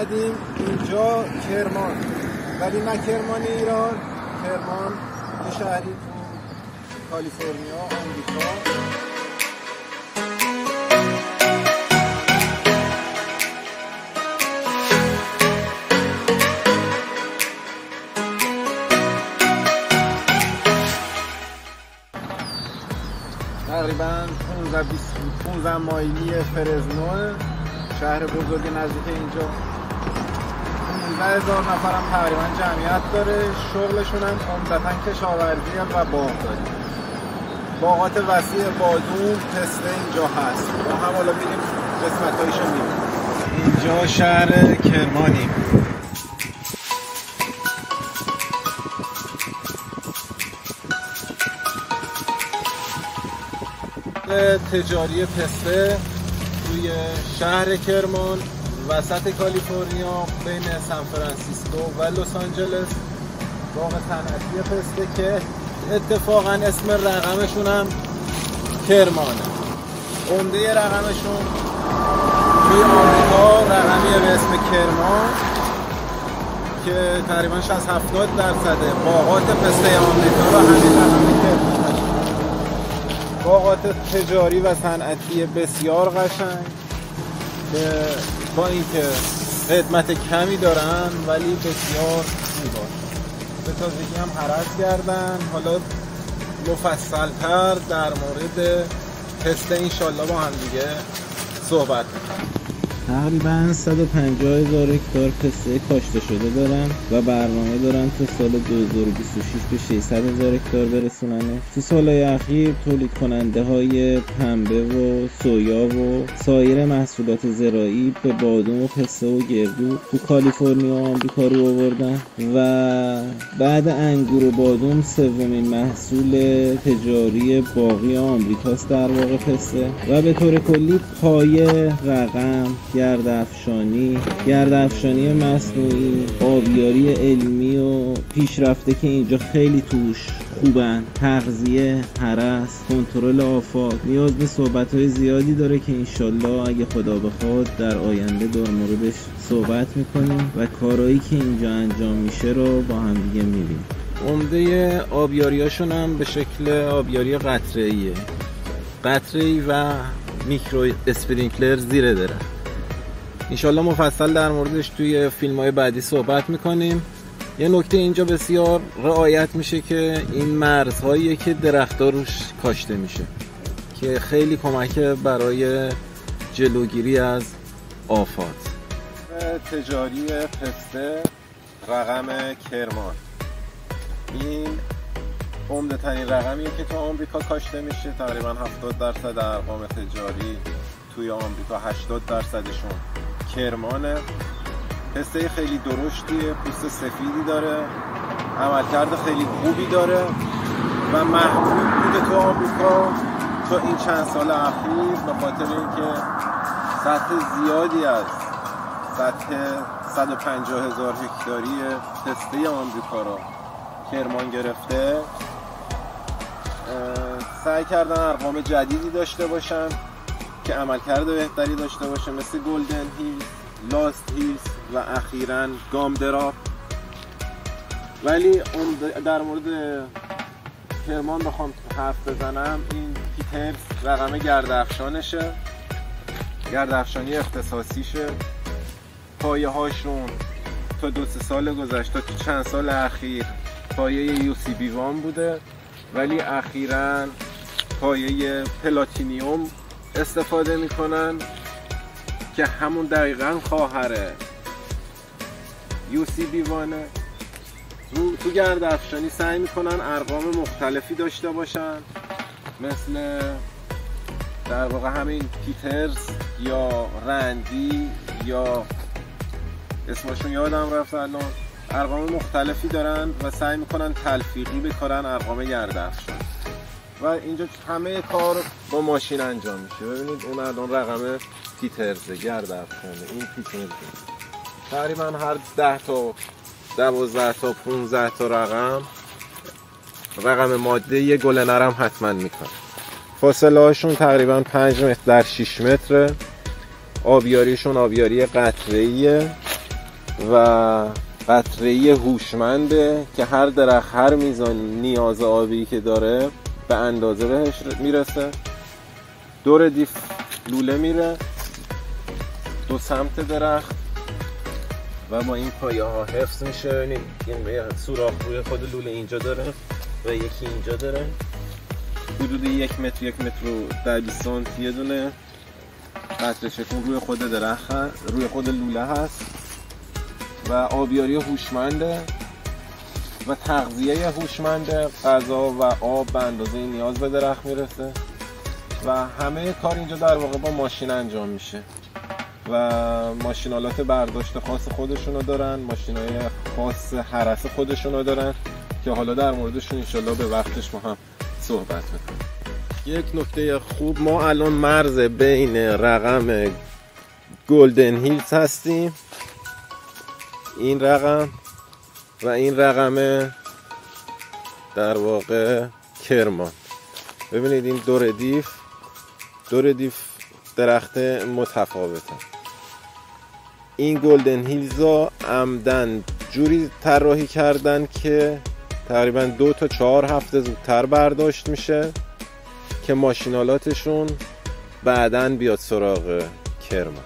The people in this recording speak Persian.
اومدیم اینجا کرمان، ولی نه کرمان ایران، کرمان یه شهری تو کالیفرنیا آمریکا. تقریبا 15 مایلی فرزنو، شهر بزرگ نزدیک اینجا. 15,000 نفرم تقریبا جمعیت داره. شغلشون هم عمدتاً کشاورزی و باغداری. باغات وسیع بادوم، پسته اینجا هست. ما هم حالا میریم قسمت‌هایشو میبینیم. اینجا شهر کرمانیم. تجاری پسته توی شهر کرمان وسط کالیفرنیا بین سان فرانسیسکو و لس آنجلس. باغ صنعتی پسته که اتفاقا اسم رقمشون هم کرمانه. عمده رقمشون توی آمریکا رقمیه به اسم کرمان که تقریبا 60-70% باغات پسته آمریکا رو همین رقم کرمان. باغات تجاری و صنعتی بسیار قشنگ که با اینکه خدمت کمی دارن ولی بسیار زیبا. به تازگی هم هرس کردن. حالا مفصل‌تر در مورد پسته انشالله با هم دیگه صحبت می‌کنیم. تقریبا 150,000 هکتار پسته کاشته شده دارن و برنامه دارن تا سال 2026 به 600,000 هکتار برسوننه. تو سالهای اخیر تولید کننده های پنبه و سویا و سایر محصولات زراعی به بادوم و پسته و گردو تو کالیفرنیا و آمریکا رو آوردن و بعد انگور و بادوم سومین محصول تجاری باقی آمریکاست در واقع پسته. و به طور کلی پایه رقم، گردافشانی مصنوعی، آبیاری علمی و پیشرفته که اینجا خیلی توش خوبن. تغذیه، هرس، کنترل آفات نیاز به صحبت‌های زیادی داره که انشالله اگه خدا بخواد در آینده در موردش صحبت میکنیم و کارهایی که اینجا انجام میشه رو با هم دیگه میبینیم. عمده آبیاریاشون هم به شکل آبیاری قطره‌ایه. قطره‌ای و میکرو اسپرینکلر زیره داره. انشالله مفصل در موردش توی فیلم‌های بعدی صحبت میکنیم. یه نکته اینجا بسیار رعایت میشه که این مرزهاییه که درخت‌ها روش کاشته میشه که خیلی کمکه برای جلوگیری از آفات. تجاری پسته رقم کرمان، این عمده ترین رقمیه که تو آمریکا کاشته میشه. تقریبا 70% ارقام تجاری توی آمریکا 80%شون کرمانه. پسته خیلی درشتیه، پوست سفیدی داره، عملکرد خیلی خوبی داره و محبوب بوده تو آمریکا تا این چند سال اخیر به خاطر اینکه سطح زیادی از سطح 150,000 هکتاری پسته آمریکا رو کرمان گرفته. سعی کردن ارقام جدیدی داشته باشن که عملکرد بهتری داشته باشه، مثل گلدن هیلز، لاست هیلز و اخیراً گامدراپ. ولی در مورد کرمان بخوام حرف بزنم، این پیترز رقم گردافشانشه، گردافشانی اختصاصیشه. پایه هاشون تا 2-3 سال گذشته، تا چند سال اخیر پایه UCB1 بوده ولی اخیراً پایه پلاتینیوم استفاده میکنن که همون دقیقاً خواهر UCB1. تو گردافشانی سعی میکنن ارقام مختلفی داشته باشن، مثل در واقع همین پیترز یا رندی یا اسمشون یادم رفت الان، ارقام مختلفی دارن و سعی میکنن تلفیقی بکارن ارقام گردافشان و اینجا همه کار با ماشین انجام میشه. ببینید اون الان رقم پیترزه، گردافشانه، این پیترزه. تقریبا هر 10 تا 12 تا 15 تا رقم ماده یه گل نرم حتما میکنه. فاصله هاشون تقریبا 5 متر در 6 متره. آبیاریشون آبیاری قطره‌ایه و قطره‌ای هوشمنده که هر درخت هر میزان نیاز آبی که داره به اندازه بهش میرسه. دور دیف لوله میره دو سمت درخت و با این پایه ها حفظ میشه. ببینید این سوراخ روی خود لوله اینجا داره و یکی اینجا داره. حدود 1 متر 1 متر و 20 سانتی یه دونه قطره چکون روی خود درخت روی خود لوله هست و آبیاری هوشمنده و تغذیه هوشمنده. غذا و آب به اندازه نیاز به درخت میرسه و همه کار اینجا در واقع با ماشین انجام میشه و ماشینالات برداشت خاص خودشونو دارن، ماشینای خاص هرس خودشونو دارن که حالا در موردشون انشالله به وقتش ما هم صحبت میکنیم. یک نکته خوب، ما الان مرز بین رقم گلدن هیلز هستیم، این رقم و این رقم در واقع کرمان. ببینید این دور دیف درخت متفاوته. این گلدن هیلزا عمدن جوری طراحی کردن که تقریبا 2 تا 4 هفته زودتر برداشت میشه که ماشینالاتشون بعدن بیاد سراغ کرمان.